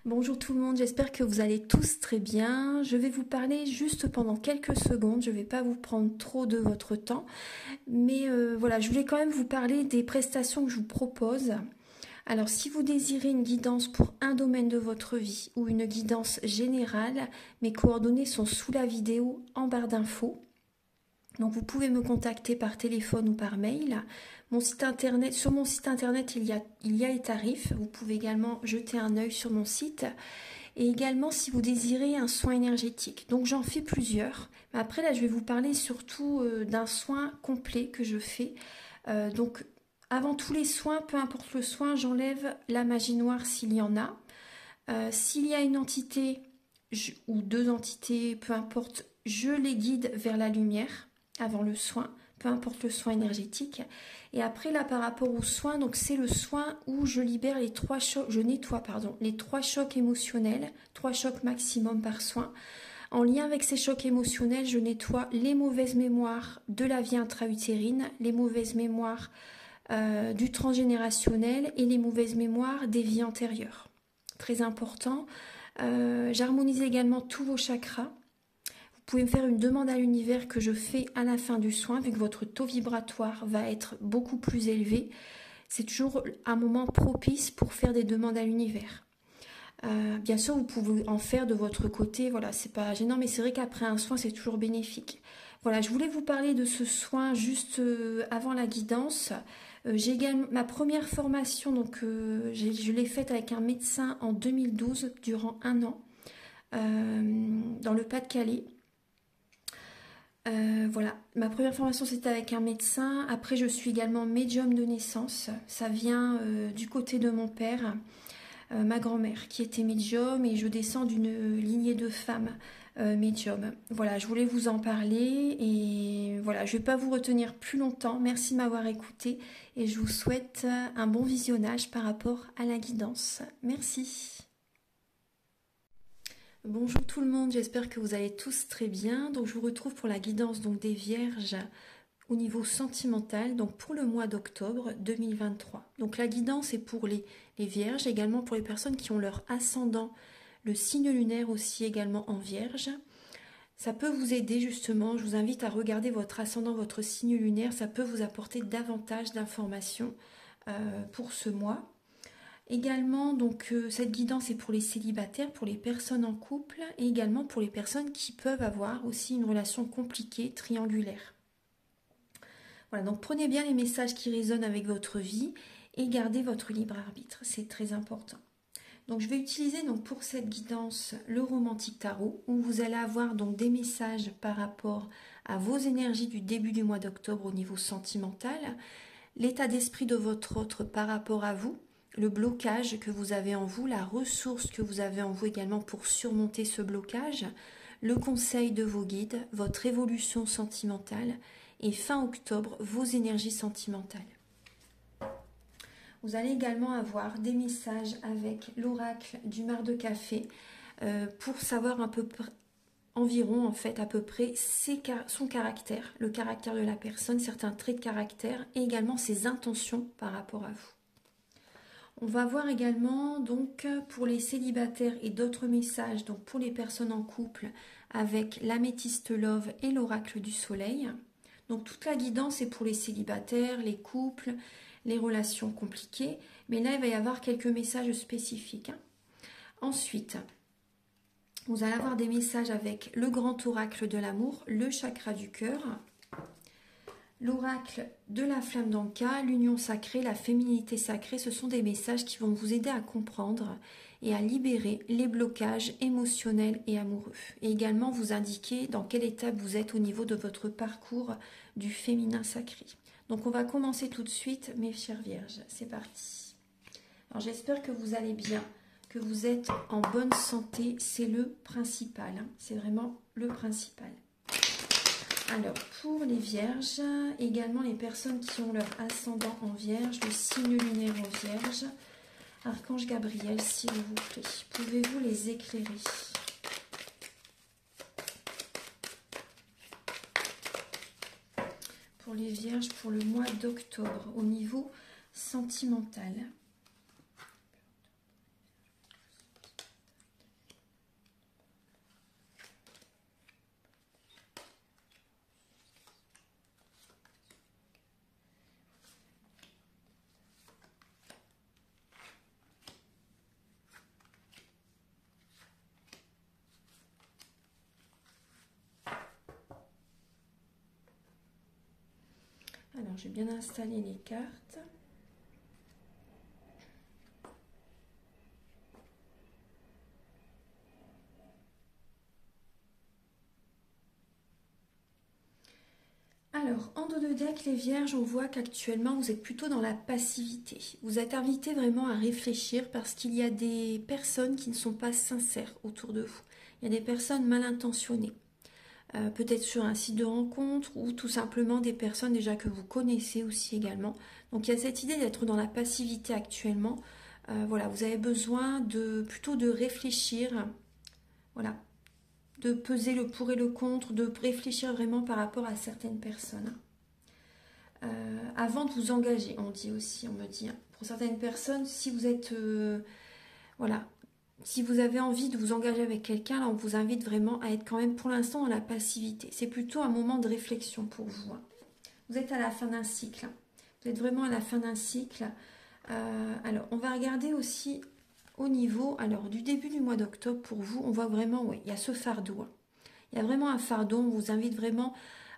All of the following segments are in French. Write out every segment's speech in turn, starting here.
Bonjour tout le monde, j'espère que vous allez tous très bien. Je vais vous parler juste pendant quelques secondes, je ne vais pas vous prendre trop de votre temps. Mais voilà, je voulais quand même vous parler des prestations que je vous propose. Alors si vous désirez une guidance pour un domaine de votre vie ou une guidance générale, mes coordonnées sont sous la vidéo en barre d'infos. Donc vous pouvez me contacter par téléphone ou par mail. Sur mon site internet, il y a les tarifs. Vous pouvez également jeter un œil sur mon site. Et également si vous désirez un soin énergétique. Donc j'en fais plusieurs. Mais après là, je vais vous parler surtout d'un soin complet que je fais. Donc avant tous les soins, peu importe le soin, j'enlève la magie noire s'il y en a. S'il y a une entité ou deux entités, peu importe, je les guide vers la lumière avant le soin, peu importe le soin énergétique. Et après là par rapport au soin, donc c'est le soin où je libère les trois chocs, je nettoie les trois chocs émotionnels, 3 chocs maximum par soin. En lien avec ces chocs émotionnels, je nettoie les mauvaises mémoires de la vie intra-utérine, les mauvaises mémoires du transgénérationnel et les mauvaises mémoires des vies antérieures. Très important. J'harmonise également tous vos chakras. Vous pouvez me faire une demande à l'univers que je fais à la fin du soin, vu que votre taux vibratoire va être beaucoup plus élevé. C'est toujours un moment propice pour faire des demandes à l'univers. Bien sûr, vous pouvez en faire de votre côté, voilà, c'est pas gênant, mais c'est vrai qu'après un soin, c'est toujours bénéfique. Voilà, je voulais vous parler de ce soin juste avant la guidance. J'ai également ma première formation, donc je l'ai faite avec un médecin en 2012 durant un an dans le Pas-de-Calais. Voilà, ma première formation c'était avec un médecin. Après, je suis également médium de naissance. Ça vient du côté de mon père, ma grand-mère qui était médium, et je descends d'une lignée de femmes médium. Voilà, je voulais vous en parler et voilà, je ne vais pas vous retenir plus longtemps. Merci de m'avoir écouté et je vous souhaite un bon visionnage par rapport à la guidance. Merci. Bonjour tout le monde, j'espère que vous allez tous très bien. Donc je vous retrouve pour la guidance donc des vierges au niveau sentimental, donc pour le mois d'octobre 2023. Donc la guidance est pour les vierges, également pour les personnes qui ont leur ascendant, le signe lunaire aussi également en vierge. Ça peut vous aider justement, je vous invite à regarder votre ascendant, votre signe lunaire, ça peut vous apporter davantage d'informations pour ce mois. Également, donc cette guidance est pour les célibataires, pour les personnes en couple et également pour les personnes qui peuvent avoir aussi une relation compliquée, triangulaire. Voilà, donc prenez bien les messages qui résonnent avec votre vie et gardez votre libre arbitre, c'est très important. Donc je vais utiliser donc pour cette guidance le romantique tarot où vous allez avoir donc des messages par rapport à vos énergies du début du mois d'octobre au niveau sentimental, l'état d'esprit de votre autre par rapport à vous, le blocage que vous avez en vous, la ressource que vous avez en vous également pour surmonter ce blocage, le conseil de vos guides, votre évolution sentimentale et fin octobre, vos énergies sentimentales. Vous allez également avoir des messages avec l'oracle du mar de café pour savoir un peu environ en fait à peu près son caractère, le caractère de la personne, certains traits de caractère et également ses intentions par rapport à vous. On va voir également donc pour les célibataires et d'autres messages donc pour les personnes en couple avec l'améthyste love et l'oracle du soleil. Donc toute la guidance est pour les célibataires, les couples, les relations compliquées, mais là il va y avoir quelques messages spécifiques. Ensuite, vous allez avoir des messages avec le grand oracle de l'amour, le chakra du cœur, l'oracle de la flamme d'Anka, l'union sacrée, la féminité sacrée. Ce sont des messages qui vont vous aider à comprendre et à libérer les blocages émotionnels et amoureux. Et également vous indiquer dans quelle étape vous êtes au niveau de votre parcours du féminin sacré. Donc on va commencer tout de suite, mes chères vierges. C'est parti. Alors j'espère que vous allez bien, que vous êtes en bonne santé. C'est le principal. C'est vraiment le principal. Alors, pour les vierges, également les personnes qui ont leur ascendant en vierge, le signe lunaire en vierge, Archange Gabriel, s'il vous plaît, pouvez-vous les éclairer? Pour les vierges, pour le mois d'octobre, au niveau sentimental. Alors, j'ai bien installé les cartes. Alors, en dos de deck, les vierges, on voit qu'actuellement, vous êtes plutôt dans la passivité. Vous êtes invité vraiment à réfléchir parce qu'il y a des personnes qui ne sont pas sincères autour de vous. Il y a des personnes mal intentionnées. Peut-être sur un site de rencontre ou tout simplement des personnes déjà que vous connaissez aussi également. Donc, il y a cette idée d'être dans la passivité actuellement. Voilà, vous avez besoin plutôt de réfléchir. Voilà, de peser le pour et le contre, de réfléchir vraiment par rapport à certaines personnes. Avant de vous engager, on dit aussi, on me dit, hein. Pour certaines personnes, si vous êtes, voilà, si vous avez envie de vous engager avec quelqu'un, là, on vous invite vraiment à être quand même pour l'instant dans la passivité. C'est plutôt un moment de réflexion pour vous, hein. Vous êtes à la fin d'un cycle. Vous êtes vraiment à la fin d'un cycle. Alors, on va regarder aussi au niveau du début du mois d'octobre pour vous. On voit vraiment, oui, il y a ce fardeau, hein. Il y a vraiment un fardeau. On vous invite vraiment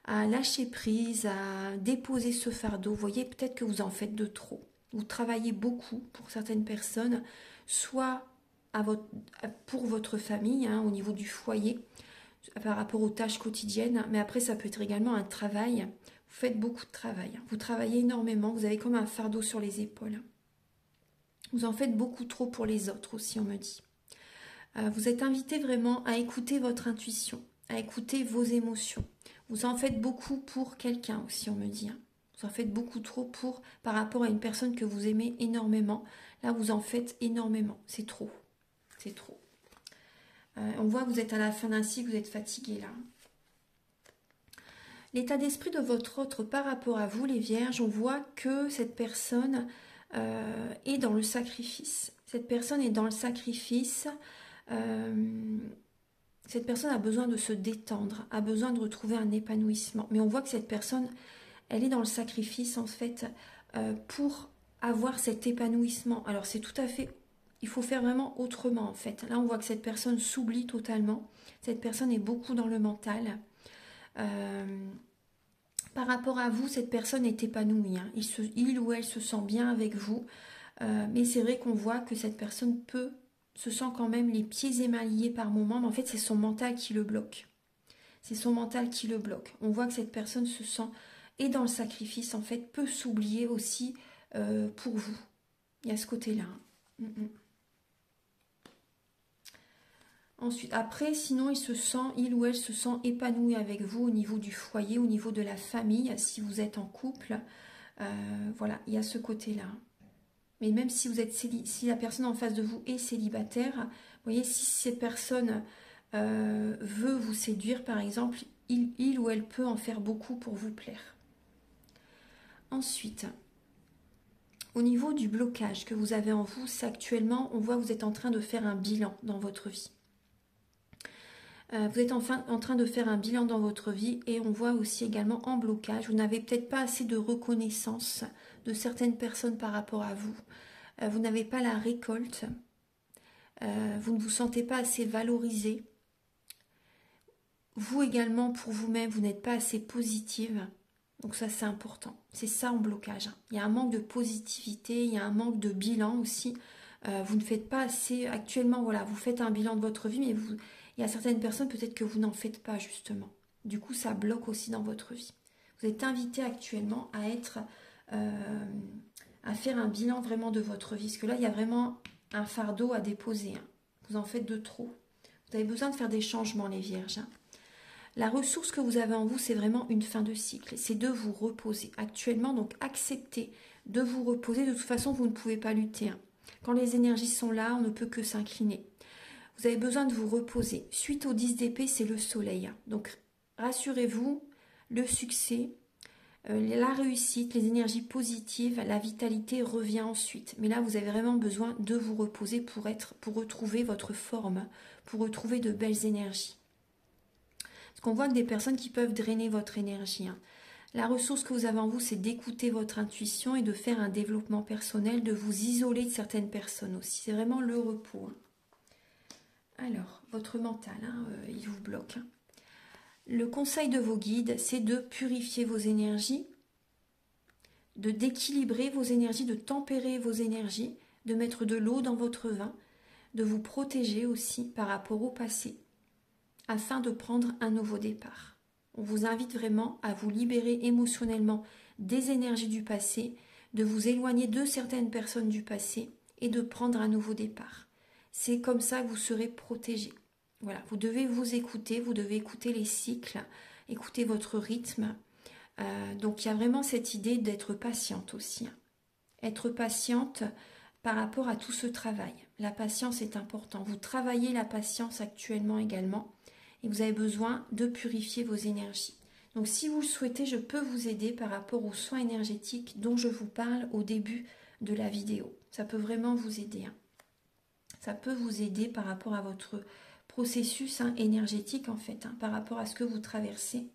à lâcher prise, à déposer ce fardeau. Vous voyez, peut-être que vous en faites de trop. Vous travaillez beaucoup pour certaines personnes, soit pour votre famille, hein, au niveau du foyer, par rapport aux tâches quotidiennes, mais après ça peut être également un travail. Vous faites beaucoup de travail, vous travaillez énormément, vous avez comme un fardeau sur les épaules. Vous en faites beaucoup trop pour les autres aussi, on me dit. Vous êtes invité vraiment à écouter votre intuition, à écouter vos émotions. Vous en faites beaucoup pour quelqu'un aussi, on me dit, hein. Vous en faites beaucoup trop par rapport à une personne que vous aimez énormément. Là, vous en faites énormément. C'est trop. C'est trop. On voit que vous êtes à la fin d'un cycle, vous êtes fatigué là. L'état d'esprit de votre autre par rapport à vous, les vierges, on voit que cette personne est dans le sacrifice. Cette personne est dans le sacrifice. Cette personne a besoin de se détendre, a besoin de retrouver un épanouissement. Mais on voit que cette personne, elle est dans le sacrifice en fait pour avoir cet épanouissement. Alors c'est tout à fait, il faut faire vraiment autrement en fait. Là on voit que cette personne s'oublie totalement. Cette personne est beaucoup dans le mental. Par rapport à vous, cette personne est épanouie, hein. Il ou elle se sent bien avec vous. Mais c'est vrai qu'on voit que cette personne se sent quand même les pieds émaillés par moment. Mais en fait, c'est son mental qui le bloque. C'est son mental qui le bloque. On voit que cette personne se sent, et dans le sacrifice, en fait, peut s'oublier aussi pour vous. Il y a ce côté-là. Ensuite, après, sinon, il ou elle se sent épanoui avec vous au niveau du foyer, au niveau de la famille, si vous êtes en couple. Voilà, il y a ce côté-là. Mais même si vous êtes si la personne en face de vous est célibataire, vous voyez, si cette personne veut vous séduire, par exemple, il ou elle peut en faire beaucoup pour vous plaire. Ensuite, au niveau du blocage que vous avez en vous, c'est actuellement, on voit que vous êtes en train de faire un bilan dans votre vie. Vous êtes enfin en train de faire un bilan dans votre vie et on voit aussi également en blocage. Vous n'avez peut-être pas assez de reconnaissance de certaines personnes par rapport à vous. Vous n'avez pas la récolte. Vous ne vous sentez pas assez valorisé. Vous également, pour vous-même, vous n'êtes pas assez positive. Donc ça, c'est important. C'est ça en blocage. Il y a un manque de positivité, il y a un manque de bilan aussi. Vous ne faites pas assez. Actuellement, voilà, vous faites un bilan de votre vie, mais il y a certaines personnes, peut-être que vous n'en faites pas, justement. Du coup, ça bloque aussi dans votre vie. Vous êtes invité actuellement à faire un bilan vraiment de votre vie. Parce que là, il y a vraiment un fardeau à déposer, hein. Vous en faites de trop. Vous avez besoin de faire des changements, les vierges, hein. La ressource que vous avez en vous, c'est vraiment une fin de cycle. C'est de vous reposer. Actuellement, donc, acceptez de vous reposer. De toute façon, vous ne pouvez pas lutter, hein. Quand les énergies sont là, on ne peut que s'incliner. Vous avez besoin de vous reposer. Suite au 10 d'épée, c'est le soleil. Donc, rassurez-vous, le succès, la réussite, les énergies positives, la vitalité revient ensuite. Mais là, vous avez vraiment besoin de vous reposer pour retrouver votre forme, pour retrouver de belles énergies. Parce qu'on voit que des personnes qui peuvent drainer votre énergie, hein. La ressource que vous avez en vous, c'est d'écouter votre intuition et de faire un développement personnel, de vous isoler de certaines personnes aussi. C'est vraiment le repos, hein. Alors, votre mental, hein, il vous bloque, hein. Le conseil de vos guides, c'est de purifier vos énergies d'équilibrer vos énergies, de tempérer vos énergies, de mettre de l'eau dans votre vin, de vous protéger aussi par rapport au passé, afin de prendre un nouveau départ. On vous invite vraiment à vous libérer émotionnellement des énergies du passé, de vous éloigner de certaines personnes du passé et de prendre un nouveau départ. C'est comme ça que vous serez protégé. Voilà, vous devez vous écouter, vous devez écouter les cycles, écouter votre rythme. Donc il y a vraiment cette idée d'être patiente aussi. Être patiente par rapport à tout ce travail. La patience est importante. Vous travaillez la patience actuellement également et vous avez besoin de purifier vos énergies. Donc si vous le souhaitez, je peux vous aider par rapport aux soins énergétiques dont je vous parle au début de la vidéo. Ça peut vraiment vous aider. Ça peut vous aider par rapport à votre processus énergétique en fait, par rapport à ce que vous traversez.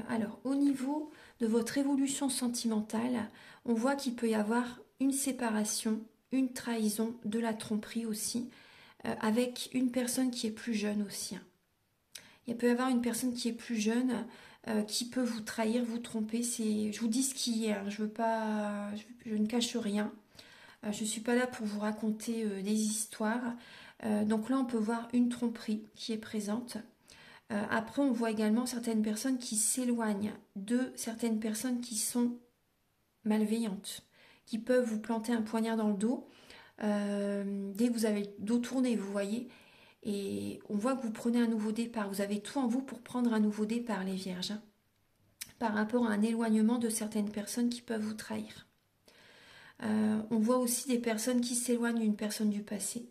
Alors, au niveau de votre évolution sentimentale, on voit qu'il peut y avoir une séparation, une trahison, de la tromperie aussi, avec une personne qui est plus jeune aussi. Il peut y avoir une personne qui est plus jeune, qui peut vous trahir, vous tromper. Je vous dis ce qui est, je ne cache rien. Je ne suis pas là pour vous raconter des histoires. Donc là, on peut voir une tromperie qui est présente. Après, on voit également certaines personnes qui s'éloignent de certaines personnes qui sont malveillantes, qui peuvent vous planter un poignard dans le dos dès que vous avez le dos tourné, vous voyez. Et on voit que vous prenez un nouveau départ. Vous avez tout en vous pour prendre un nouveau départ, les vierges, par rapport à un éloignement de certaines personnes qui peuvent vous trahir. On voit aussi des personnes qui s'éloignent d'une personne du passé.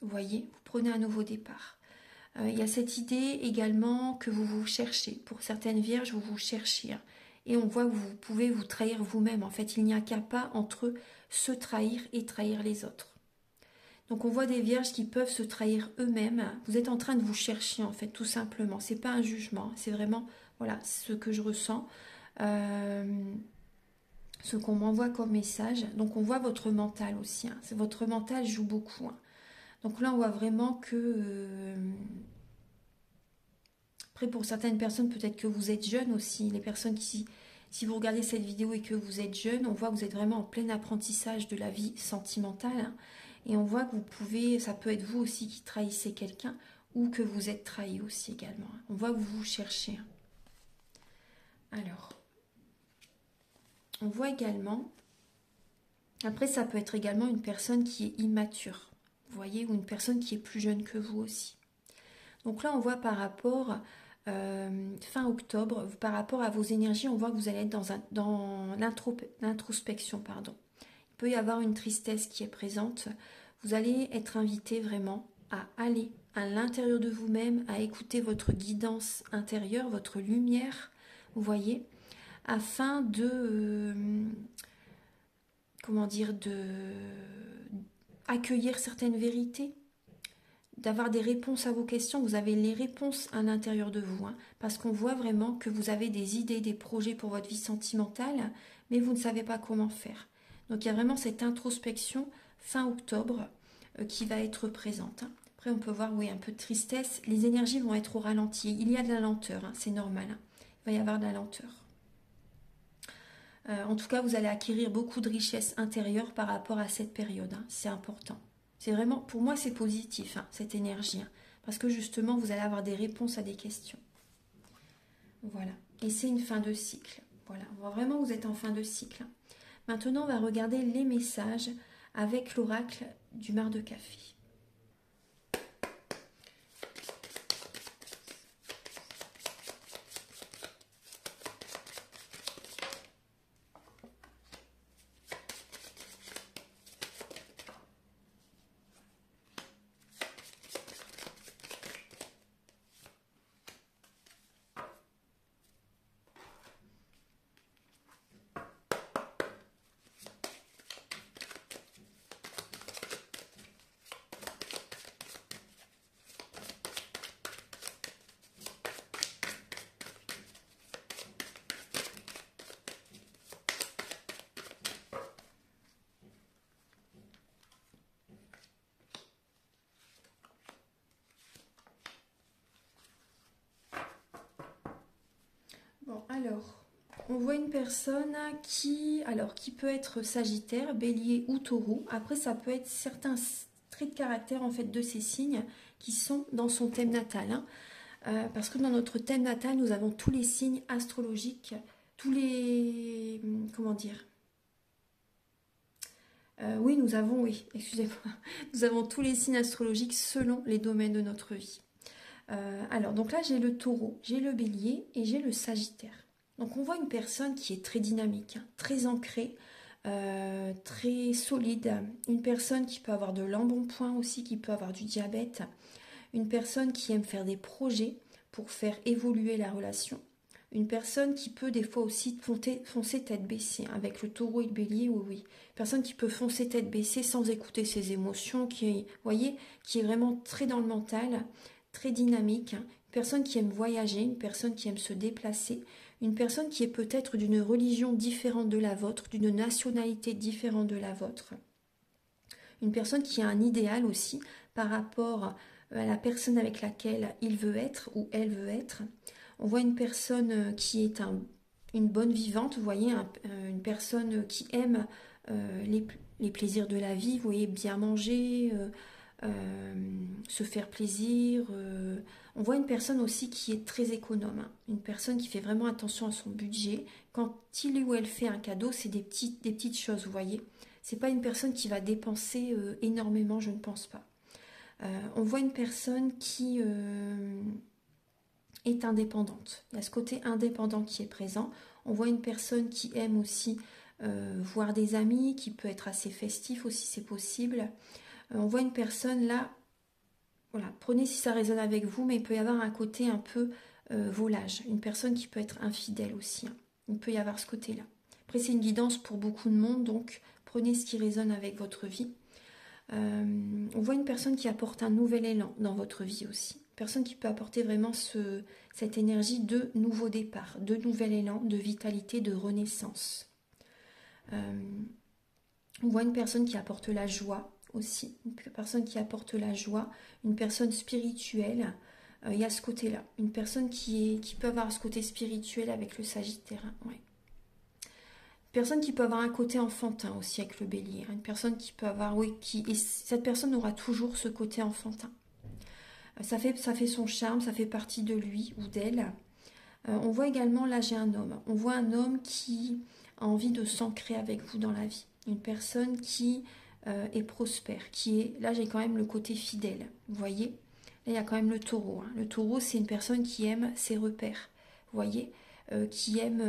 Vous voyez, vous prenez un nouveau départ. Il y a cette idée également que vous vous cherchez. Pour certaines vierges, vous vous cherchez. Et on voit que vous pouvez vous trahir vous-même. En fait, il n'y a qu'un pas entre se trahir et trahir les autres. Donc on voit des vierges qui peuvent se trahir eux-mêmes. Vous êtes en train de vous chercher en fait, tout simplement. C'est pas un jugement, c'est vraiment voilà ce que je ressens, ce qu'on m'envoie comme message. Donc on voit votre mental aussi. Votre mental joue beaucoup. Donc là on voit vraiment que après pour certaines personnes peut-être que vous êtes jeune aussi. Les personnes qui, si vous regardez cette vidéo et que vous êtes jeune, on voit que vous êtes vraiment en plein apprentissage de la vie sentimentale. Et on voit que vous pouvez, ça peut être vous aussi qui trahissez quelqu'un ou que vous êtes trahi aussi également. On voit que vous vous cherchez. Alors, on voit également, après ça peut être également une personne qui est immature, vous voyez, ou une personne qui est plus jeune que vous aussi. Donc là on voit par rapport, fin octobre, par rapport à vos énergies, on voit que vous allez être dans l'introspection, pardon. Il peut y avoir une tristesse qui est présente. Vous allez être invité vraiment à aller à l'intérieur de vous-même, à écouter votre guidance intérieure, votre lumière, vous voyez, afin de, comment dire, accueillir certaines vérités, d'avoir des réponses à vos questions. Vous avez les réponses à l'intérieur de vous, parce qu'on voit vraiment que vous avez des idées, des projets pour votre vie sentimentale, mais vous ne savez pas comment faire. Donc il y a vraiment cette introspection fin octobre qui va être présente. Après on peut voir, oui, un peu de tristesse. Les énergies vont être au ralenti. Il y a de la lenteur, c'est normal. Il va y avoir de la lenteur. En tout cas, vous allez acquérir beaucoup de richesse intérieure par rapport à cette période. C'est important. C'est vraiment, pour moi, c'est positif, cette énergie. Parce que justement, vous allez avoir des réponses à des questions. Voilà. Et c'est une fin de cycle. Voilà. On voit vraiment que vous êtes en fin de cycle. Maintenant, on va regarder les messages avec l'oracle du mar de café. Bon, alors, on voit une personne qui peut être Sagittaire, Bélier ou Taureau. Après, ça peut être certains traits de caractère en fait de ces signes qui sont dans son thème natal. Hein. Parce que dans notre thème natal, nous avons tous les signes astrologiques, tous les... comment dire oui, excusez-moi. Nous avons tous les signes astrologiques selon les domaines de notre vie. Alors, donc là, j'ai le Taureau, j'ai le Bélier et j'ai le Sagittaire. Donc, on voit une personne qui est très dynamique, hein, très ancrée, très solide. Une personne qui peut avoir de l'embonpoint aussi, qui peut avoir du diabète. Une personne qui aime faire des projets pour faire évoluer la relation. Une personne qui peut des fois aussi foncer tête baissée. Avec le Taureau et le Bélier, oui, oui. Une personne qui peut foncer tête baissée sans écouter ses émotions, qui est vraiment très dans le mental, très dynamique. Une personne qui aime voyager, une personne qui aime se déplacer. Une personne qui est peut-être d'une religion différente de la vôtre, d'une nationalité différente de la vôtre. Une personne qui a un idéal aussi par rapport à la personne avec laquelle il veut être ou elle veut être. On voit une personne qui est une bonne vivante, vous voyez, une personne qui aime les plaisirs de la vie, vous voyez, bien manger, se faire plaisir. On voit une personne aussi qui est très économe, hein, une personne qui fait vraiment attention à son budget. Quand il ou elle fait un cadeau, c'est des petites choses, vous voyez. C'est pas une personne qui va dépenser énormément, je ne pense pas. On voit une personne qui est indépendante. Il y a ce côté indépendant qui est présent. On voit une personne qui aime aussi voir des amis, qui peut être assez festif aussi, c'est possible. On voit une personne là, voilà, prenez si ça résonne avec vous, mais il peut y avoir un côté un peu volage. Une personne qui peut être infidèle aussi. Hein. Il peut y avoir ce côté-là. Après, c'est une guidance pour beaucoup de monde, donc prenez ce qui résonne avec votre vie. On voit une personne qui apporte un nouvel élan dans votre vie aussi. Une personne qui peut apporter vraiment cette énergie de nouveau départ, de nouvel élan, de vitalité, de renaissance. On voit une personne qui apporte la joie aussi. Une personne qui apporte la joie, une personne spirituelle. Il y a ce côté-là. Une personne qui peut avoir ce côté spirituel avec le Sagittaire. Hein, ouais. Personne qui peut avoir un côté enfantin aussi avec le Bélier. Une personne qui peut avoir, oui, et cette personne aura toujours ce côté enfantin. Ça fait son charme, ça fait partie de lui ou d'elle. On voit également, là j'ai un homme. On voit un homme qui a envie de s'ancrer avec vous dans la vie. Une personne qui est prospère, là j'ai quand même le côté fidèle. Vous voyez, là il y a quand même le Taureau. Hein. Le Taureau, c'est une personne qui aime ses repères. Vous voyez, qui aime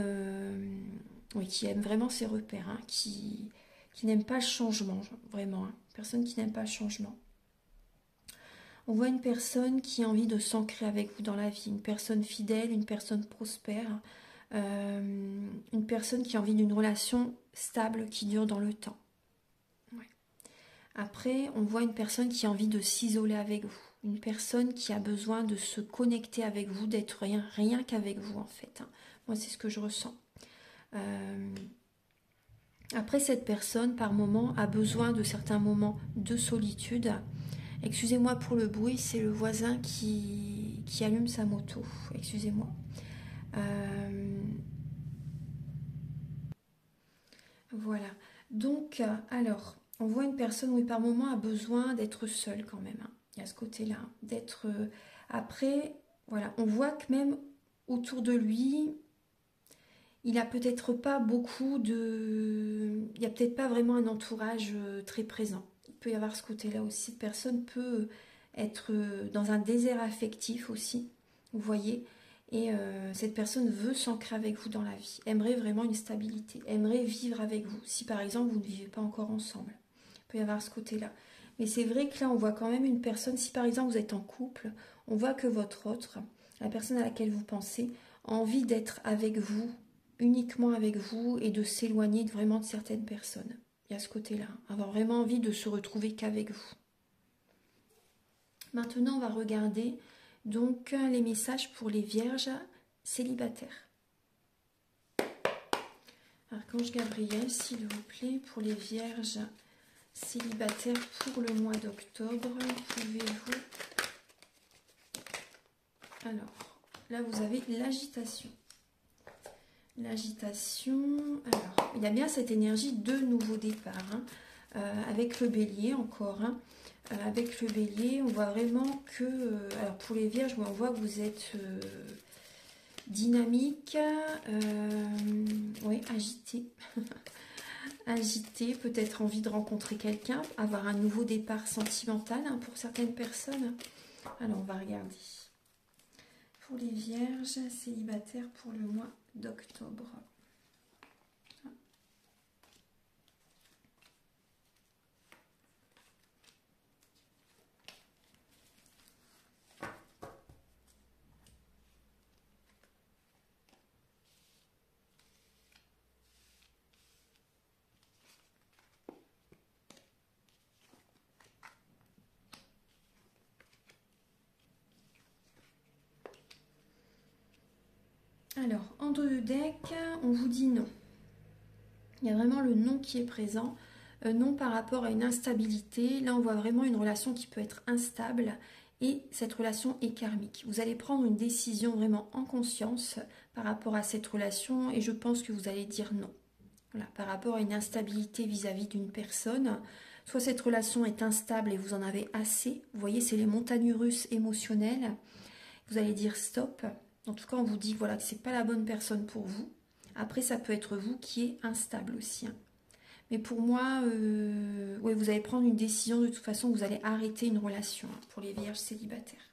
vraiment ses repères, hein, qui n'aime pas le changement, vraiment, hein, personne qui n'aime pas le changement. On voit une personne qui a envie de s'ancrer avec vous dans la vie, une personne fidèle, une personne prospère, une personne qui a envie d'une relation stable qui dure dans le temps. Ouais. Après, on voit une personne qui a envie de s'isoler avec vous, une personne qui a besoin de se connecter avec vous, d'être rien qu'avec vous en fait. Hein. Moi, c'est ce que je ressens. Après, cette personne, par moment, a besoin de certains moments de solitude. Excusez-moi pour le bruit, c'est le voisin qui allume sa moto. Excusez-moi. Voilà. Donc, alors, on voit une personne, oui, par moment, a besoin d'être seule quand même. Hein. Il y a ce côté-là. Hein, d'être... Après, voilà, on voit que même autour de lui... Il a peut-être pas beaucoup de... Il n'y a peut-être pas vraiment un entourage très présent. Il peut y avoir ce côté-là aussi. Cette personne peut être dans un désert affectif aussi, vous voyez. Et cette personne veut s'ancrer avec vous dans la vie. Aimerait vraiment une stabilité. Aimerait vivre avec vous. Si par exemple, vous ne vivez pas encore ensemble. Il peut y avoir ce côté-là. Mais c'est vrai que là, on voit quand même une personne... Si par exemple, vous êtes en couple, on voit que votre autre, la personne à laquelle vous pensez, a envie d'être avec vous, uniquement avec vous et de s'éloigner vraiment de certaines personnes. Il y a ce côté-là, avoir vraiment envie de se retrouver qu'avec vous. Maintenant, on va regarder donc les messages pour les vierges célibataires. Archange Gabriel, s'il vous plaît, pour les vierges célibataires pour le mois d'octobre, pouvez-vous... Alors, là vous avez l'agitation. L'agitation. Alors, il y a bien cette énergie de nouveau départ. Hein. Avec le bélier encore. Hein. Avec le bélier, on voit vraiment que... alors pour les vierges, on voit que vous êtes dynamique. Oui, agité. Agité, peut-être envie de rencontrer quelqu'un, avoir un nouveau départ sentimental hein, pour certaines personnes. Alors, on va regarder. Pour les vierges célibataires pour le mois d'octobre. Alors, en dos de deck, on vous dit non. Il y a vraiment le non qui est présent. Non par rapport à une instabilité. Là, on voit vraiment une relation qui peut être instable et cette relation est karmique. Vous allez prendre une décision vraiment en conscience par rapport à cette relation et je pense que vous allez dire non. Voilà, par rapport à une instabilité vis-à-vis d'une personne. Soit cette relation est instable et vous en avez assez. Vous voyez, c'est les montagnes russes émotionnelles. Vous allez dire stop. En tout cas, on vous dit voilà, que ce n'est pas la bonne personne pour vous. Après, ça peut être vous qui est instable aussi. Hein. Mais pour moi, ouais, vous allez prendre une décision. De toute façon, vous allez arrêter une relation hein, pour les vierges célibataires.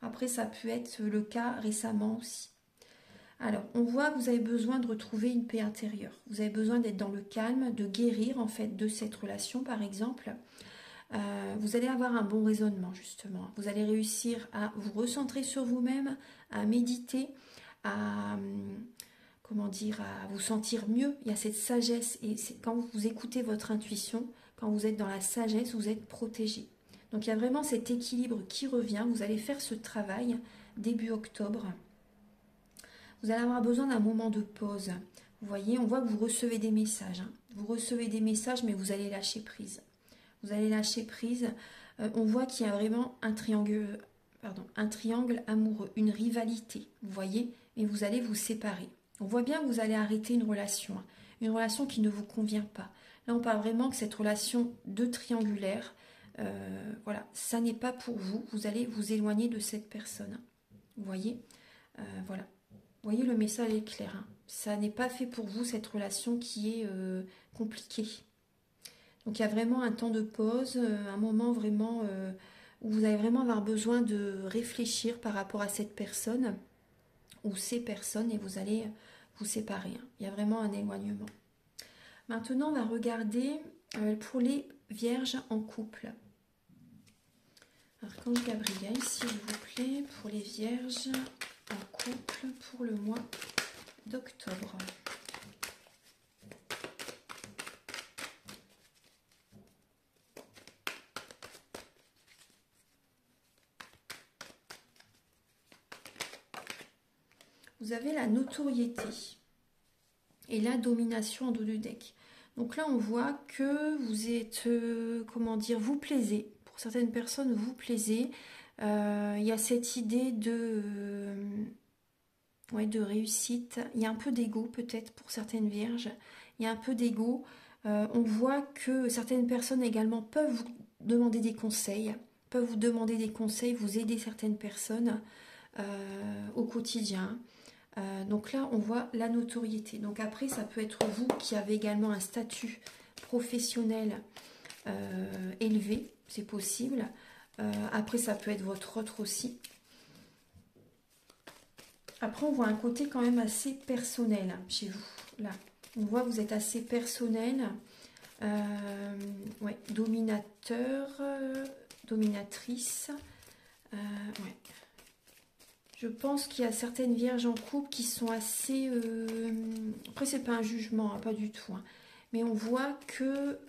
Après, ça peut être le cas récemment aussi. Alors, on voit que vous avez besoin de retrouver une paix intérieure. Vous avez besoin d'être dans le calme, de guérir en fait de cette relation, par exemple. Vous allez avoir un bon raisonnement justement. Vous allez réussir à vous recentrer sur vous-même, à méditer, à comment dire, à vous sentir mieux. Il y a cette sagesse et quand vous écoutez votre intuition, quand vous êtes dans la sagesse, vous êtes protégé. Donc il y a vraiment cet équilibre qui revient. Vous allez faire ce travail début octobre. Vous allez avoir besoin d'un moment de pause. Vous voyez, on voit que vous recevez des messages. Hein. Vous recevez des messages, mais vous allez lâcher prise. Vous allez lâcher prise. On voit qu'il y a vraiment un triangle amoureux, une rivalité, vous voyez, et vous allez vous séparer. On voit bien que vous allez arrêter une relation qui ne vous convient pas. Là, on parle vraiment que cette relation de triangulaire, voilà, ça n'est pas pour vous. Vous allez vous éloigner de cette personne. Vous voyez, voilà. Vous voyez, le message est clair. Hein. Ça n'est pas fait pour vous, cette relation qui est compliquée. Donc il y a vraiment un temps de pause, un moment vraiment où vous allez vraiment avoir besoin de réfléchir par rapport à cette personne ou ces personnes et vous allez vous séparer. Hein. Il y a vraiment un éloignement. Maintenant, on va regarder pour les vierges en couple. Archange Gabriel, s'il vous plaît, pour les vierges en couple pour le mois d'octobre. Vous avez la notoriété et la domination en dos de deck. Donc là, on voit que vous êtes, comment dire, vous plaisez. Pour certaines personnes, vous plaisez. Il y a cette idée ouais, de réussite. Il y a un peu d'ego peut-être pour certaines vierges. Il y a un peu d'ego. On voit que certaines personnes également peuvent vous demander des conseils. Vous aider certaines personnes au quotidien. Donc là, on voit la notoriété. Donc après, ça peut être vous qui avez également un statut professionnel élevé, c'est possible. Après, ça peut être votre autre aussi. Après, on voit un côté quand même assez personnel hein, chez vous. Là, on voit que vous êtes assez personnel. Ouais, dominateur, dominatrice. Ouais. Je pense qu'il y a certaines vierges en couple qui sont assez... Après, c'est pas un jugement, hein, pas du tout. Hein. Mais on voit que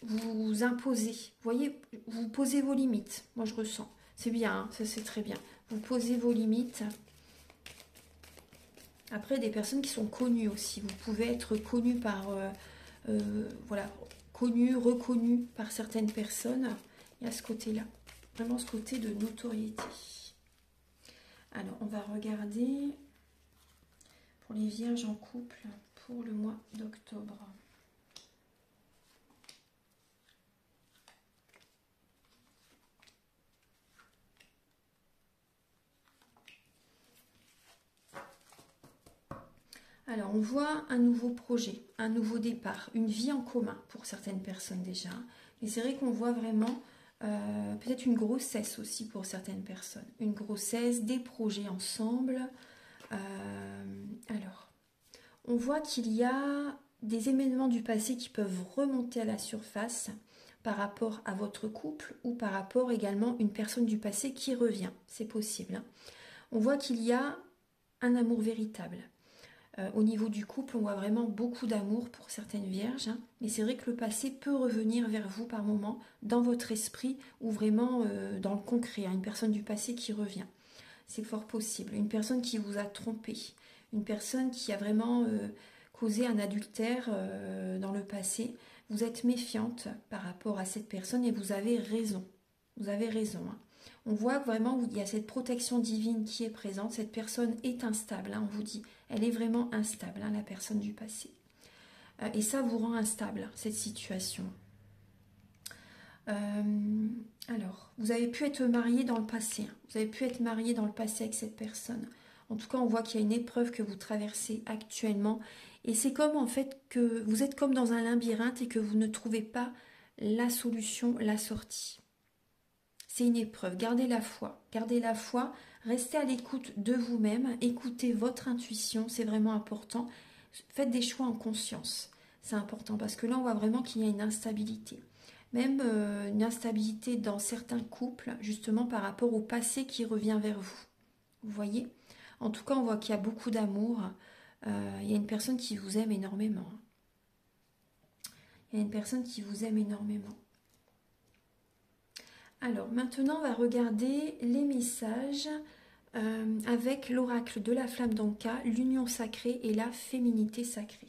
vous vous imposez. Vous voyez, vous posez vos limites. Moi, je ressens. C'est bien, hein, ça c'est très bien. Vous posez vos limites. Après, des personnes qui sont connues aussi. Vous pouvez être connu par... voilà, connu, reconnu par certaines personnes. Il y a ce côté-là. Vraiment ce côté de notoriété. Alors, on va regarder pour les vierges en couple pour le mois d'octobre. Alors, on voit un nouveau projet, un nouveau départ, une vie en commun pour certaines personnes déjà. Mais c'est vrai qu'on voit vraiment peut-être une grossesse aussi pour certaines personnes. Une grossesse, des projets ensemble. Alors, on voit qu'il y a des événements du passé qui peuvent remonter à la surface par rapport à votre couple ou par rapport également à une personne du passé qui revient. C'est possible. Hein. On voit qu'il y a un amour véritable. Au niveau du couple, on voit vraiment beaucoup d'amour pour certaines vierges. Hein, mais c'est vrai que le passé peut revenir vers vous par moments, dans votre esprit ou vraiment dans le concret. Hein, une personne du passé qui revient. C'est fort possible. Une personne qui vous a trompé. Une personne qui a vraiment causé un adultère dans le passé. Vous êtes méfiante par rapport à cette personne et vous avez raison. Vous avez raison. Hein. On voit vraiment qu'il y a cette protection divine qui est présente. Cette personne est instable, hein, on vous dit. Elle est vraiment instable, hein, la personne du passé. Et ça vous rend instable, cette situation. Alors, vous avez pu être marié dans le passé. Hein. Vous avez pu être marié dans le passé avec cette personne. En tout cas, on voit qu'il y a une épreuve que vous traversez actuellement. Et c'est comme en fait que vous êtes comme dans un labyrinthe et que vous ne trouvez pas la solution, la sortie. C'est une épreuve. Gardez la foi. Gardez la foi. Restez à l'écoute de vous-même. Écoutez votre intuition. C'est vraiment important. Faites des choix en conscience. C'est important parce que là, on voit vraiment qu'il y a une instabilité. Même une instabilité dans certains couples, justement par rapport au passé qui revient vers vous. Vous voyez? En tout cas, on voit qu'il y a beaucoup d'amour. Il y a une personne qui vous aime énormément. Il y a une personne qui vous aime énormément. Alors, maintenant, on va regarder les messages avec l'oracle de la flamme d'Anka, l'union sacrée et la féminité sacrée.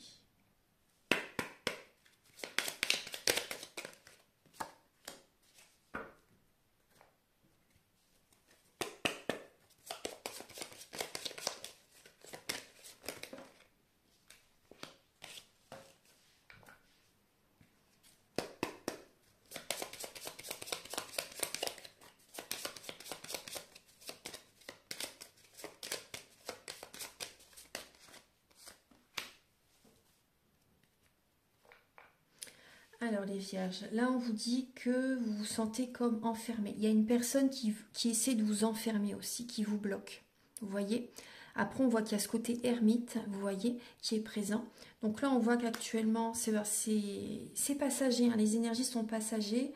Alors les vierges, là on vous dit que vous vous sentez comme enfermé. Il y a une personne qui essaie de vous enfermer aussi, qui vous bloque. Vous voyez? Après on voit qu'il y a ce côté ermite, vous voyez, qui est présent. Donc là on voit qu'actuellement c'est passager, hein, les énergies sont passagères,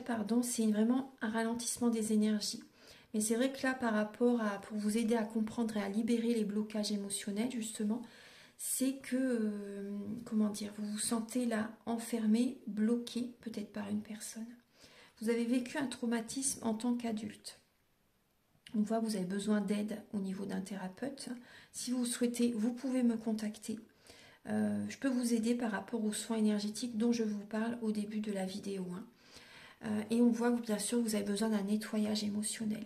pardon, c'est vraiment un ralentissement des énergies. Mais c'est vrai que là par rapport à, pour vous aider à comprendre et à libérer les blocages émotionnels justement, c'est que, comment dire, vous vous sentez là enfermé, bloqué, peut-être par une personne. Vous avez vécu un traumatisme en tant qu'adulte. On voit que vous avez besoin d'aide au niveau d'un thérapeute. Si vous souhaitez, vous pouvez me contacter. Je peux vous aider par rapport aux soins énergétiques dont je vous parle au début de la vidéo. Hein. Et on voit que bien sûr vous avez besoin d'un nettoyage émotionnel.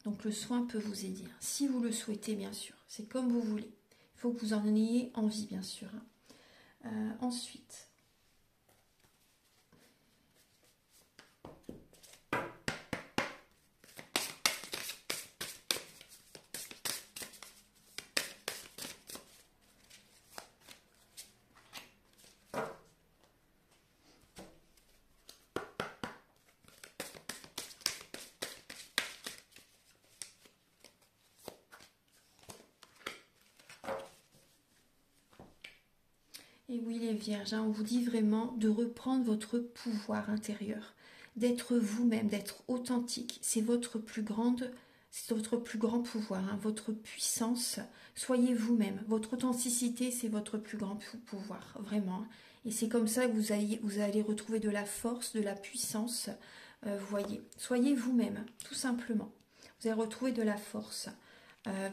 Donc le soin peut vous aider, hein, si vous le souhaitez bien sûr. C'est comme vous voulez. Il faut que vous en ayez envie, bien sûr. Ensuite, et oui les vierges, hein, on vous dit vraiment de reprendre votre pouvoir intérieur, d'être vous-même, d'être authentique. C'est votre plus grand pouvoir, hein, votre puissance. Soyez vous-même. Votre authenticité, c'est votre plus grand pouvoir, vraiment. Et c'est comme ça que vous allez retrouver de la force, de la puissance. Vous voyez, soyez vous-même, tout simplement. Vous allez retrouver de la force.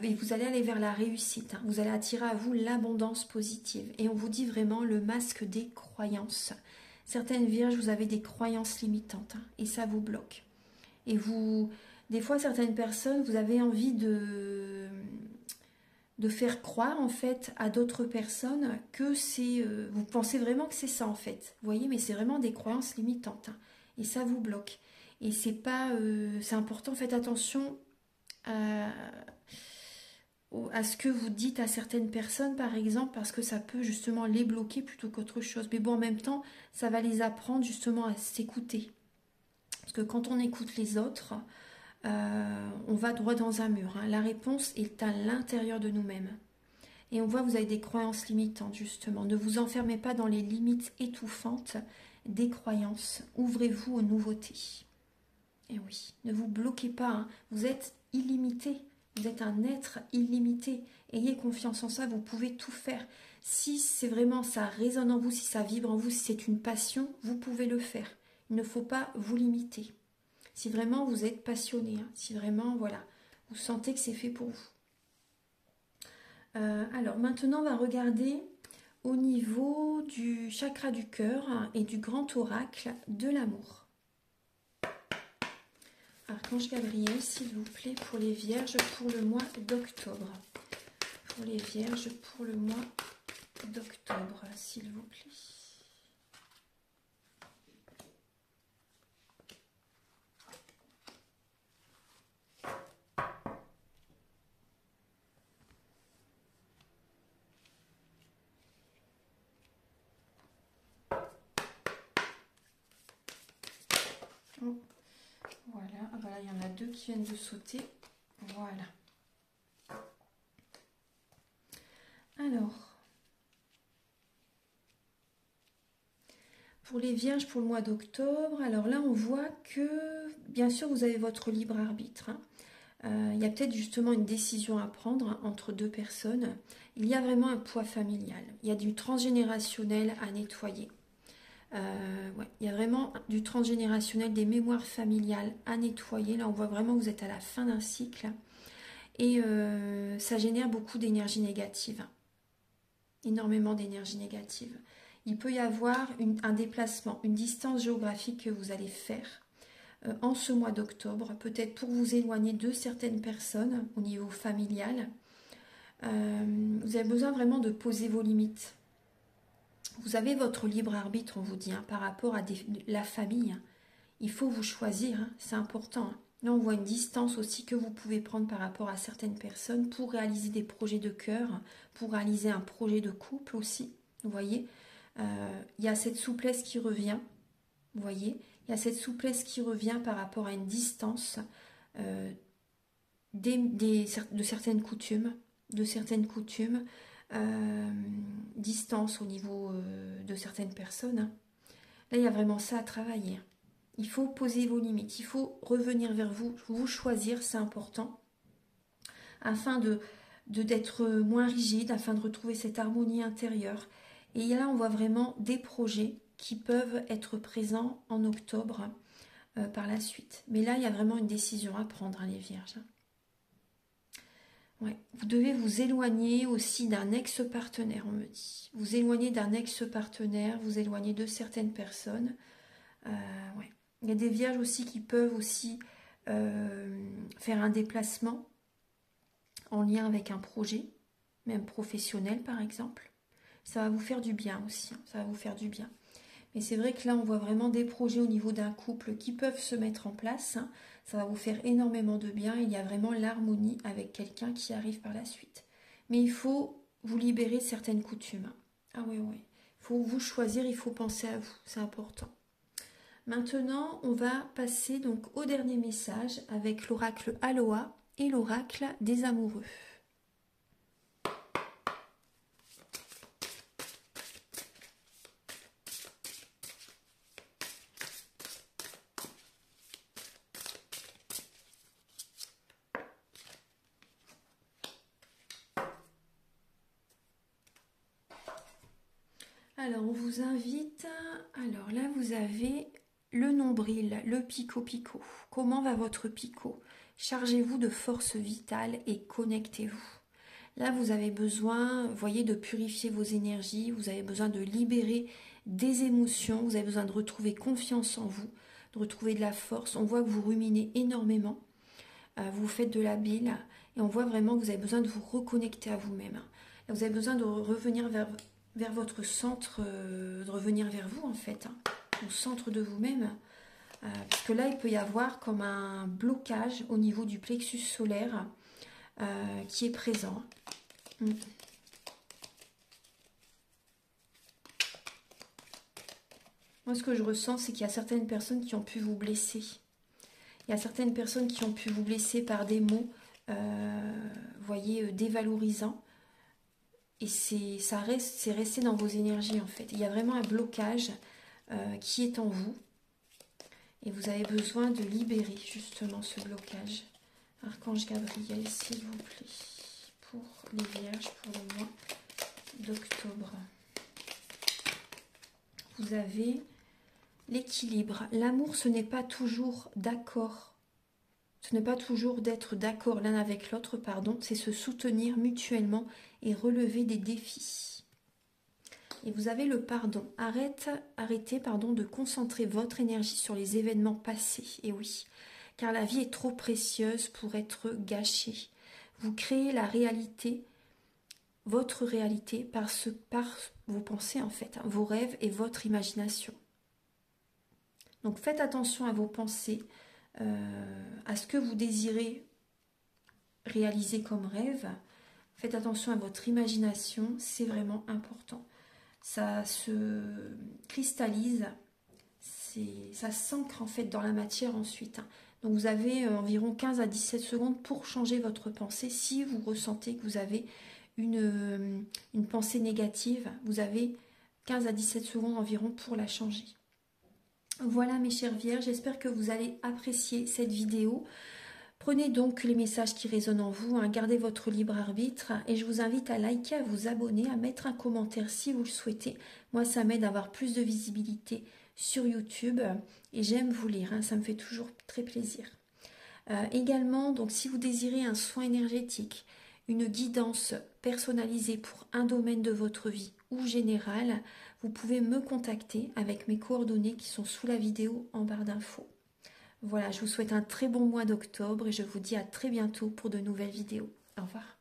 Et vous allez aller vers la réussite. Hein. Vous allez attirer à vous l'abondance positive. Et on vous dit vraiment le masque des croyances. Certaines vierges, vous avez des croyances limitantes. Hein, et ça vous bloque. Et vous, des fois, certaines personnes, vous avez envie de faire croire en fait à d'autres personnes que c'est... vous pensez vraiment que c'est ça en fait. Vous voyez, mais c'est vraiment des croyances limitantes. Hein, et ça vous bloque. Et c'est pas... c'est important, faites attention à ce que vous dites à certaines personnes, par exemple, parce que ça peut justement les bloquer plutôt qu'autre chose. Mais bon, en même temps, ça va les apprendre justement à s'écouter. Parce que quand on écoute les autres, on va droit dans un mur. Hein. La réponse est à l'intérieur de nous-mêmes. Et on voit que vous avez des croyances limitantes, justement. Ne vous enfermez pas dans les limites étouffantes des croyances. Ouvrez-vous aux nouveautés. Et oui, ne vous bloquez pas. Hein. Vous êtes illimité. Vous êtes un être illimité. Ayez confiance en ça, vous pouvez tout faire. Si c'est vraiment, ça résonne en vous, si ça vibre en vous, si c'est une passion, vous pouvez le faire. Il ne faut pas vous limiter. Si vraiment vous êtes passionné, hein, si vraiment, voilà, vous sentez que c'est fait pour vous. Alors maintenant, on va regarder au niveau du chakra du cœur et du grand oracle de l'amour. Archange Gabriel, s'il vous plaît, pour les vierges pour le mois d'octobre. Pour les vierges pour le mois d'octobre, s'il vous plaît. Oh. Voilà. Ah, voilà, il y en a 2 qui viennent de sauter. Voilà. Alors, pour les vierges pour le mois d'octobre, alors là on voit que, bien sûr, vous avez votre libre arbitre. Hein. Il y a peut-être justement une décision à prendre entre 2 personnes. Il y a vraiment un poids familial. Il y a du transgénérationnel à nettoyer. Ouais, il y a vraiment du transgénérationnel, des mémoires familiales à nettoyer. Là, on voit vraiment que vous êtes à la fin d'un cycle. Et ça génère beaucoup d'énergie négative. Énormément d'énergie négative. Il peut y avoir un déplacement, une distance géographique que vous allez faire en ce mois d'octobre, peut-être pour vous éloigner de certaines personnes au niveau familial. Vous avez besoin vraiment de poser vos limites. Vous avez votre libre arbitre, on vous dit, hein, par rapport à la famille. Hein. Il faut vous choisir, hein, c'est important. Hein. Là, on voit une distance aussi que vous pouvez prendre par rapport à certaines personnes pour réaliser des projets de cœur, pour réaliser un projet de couple aussi. Vous voyez, il y a cette souplesse qui revient. Vous voyez, il y a cette souplesse qui revient par rapport à une distance de certaines coutumes, distance au niveau de certaines personnes. Hein. Là, il y a vraiment ça à travailler. Il faut poser vos limites, il faut revenir vers vous, vous choisir, c'est important, afin d'être moins rigide, afin de retrouver cette harmonie intérieure. Et là, on voit vraiment des projets qui peuvent être présents en octobre par la suite. Mais là, il y a vraiment une décision à prendre, hein, les vierges. Ouais. Vous devez vous éloigner aussi d'un ex-partenaire, on me dit. Vous éloigner d'un ex-partenaire, vous éloigner de certaines personnes. Ouais. Il y a des vierges aussi qui peuvent aussi faire un déplacement en lien avec un projet, même professionnel par exemple. Ça va vous faire du bien aussi, hein, ça va vous faire du bien. Mais c'est vrai que là, on voit vraiment des projets au niveau d'un couple qui peuvent se mettre en place. Hein. Ça va vous faire énormément de bien. Il y a vraiment l'harmonie avec quelqu'un qui arrive par la suite. Mais il faut vous libérer de certaines coutumes. Ah oui, oui. Il faut vous choisir, il faut penser à vous. C'est important. Maintenant, on va passer donc au dernier message avec l'oracle Aloha et l'oracle des amoureux. Alors, on vous invite... Alors là, vous avez le nombril, le pico-pico. Comment va votre pico? Chargez-vous de force vitale et connectez-vous. Là, vous avez besoin, vous voyez, de purifier vos énergies. Vous avez besoin de libérer des émotions. Vous avez besoin de retrouver confiance en vous, de retrouver de la force. On voit que vous ruminez énormément. Vous faites de la bile. Et on voit vraiment que vous avez besoin de vous reconnecter à vous-même. Vous avez besoin de revenir vers votre centre, de revenir vers vous en fait, au centre de vous-même. Parce que là, il peut y avoir comme un blocage au niveau du plexus solaire qui est présent. Moi, ce que je ressens, c'est qu'il y a certaines personnes qui ont pu vous blesser. Il y a certaines personnes qui ont pu vous blesser par des mots, voyez, dévalorisants. Et c'est resté dans vos énergies, en fait. Il y a vraiment un blocage qui est en vous. Et vous avez besoin de libérer, justement, ce blocage. Archange Gabriel, s'il vous plaît, pour les Vierges, pour le mois d'octobre. Vous avez l'équilibre. L'amour, ce n'est pas toujours d'accord. Ce n'est pas toujours d'être d'accord l'un avec l'autre, pardon. C'est se soutenir mutuellement et relever des défis. Et vous avez le pardon. Arrêtez de concentrer votre énergie sur les événements passés. Et oui, car la vie est trop précieuse pour être gâchée. Vous créez la réalité, votre réalité, par vos pensées en fait, vos rêves et votre imagination. Donc faites attention à vos pensées, à ce que vous désirez réaliser comme rêve. Faites attention à votre imagination, c'est vraiment important. Ça se cristallise, ça s'ancre en fait dans la matière ensuite. Donc vous avez environ 15 à 17 secondes pour changer votre pensée. Si vous ressentez que vous avez une pensée négative, vous avez 15 à 17 secondes environ pour la changer. Voilà mes chères Vierges, j'espère que vous allez apprécier cette vidéo. Prenez donc les messages qui résonnent en vous, gardez votre libre arbitre et je vous invite à liker, à vous abonner, à mettre un commentaire si vous le souhaitez. Moi, ça m'aide à avoir plus de visibilité sur YouTube et j'aime vous lire, ça me fait toujours très plaisir. Également, donc si vous désirez un soin énergétique, une guidance personnalisée pour un domaine de votre vie ou général, vous pouvez me contacter avec mes coordonnées qui sont sous la vidéo en barre d'infos. Voilà, je vous souhaite un très bon mois d'octobre et je vous dis à très bientôt pour de nouvelles vidéos. Au revoir.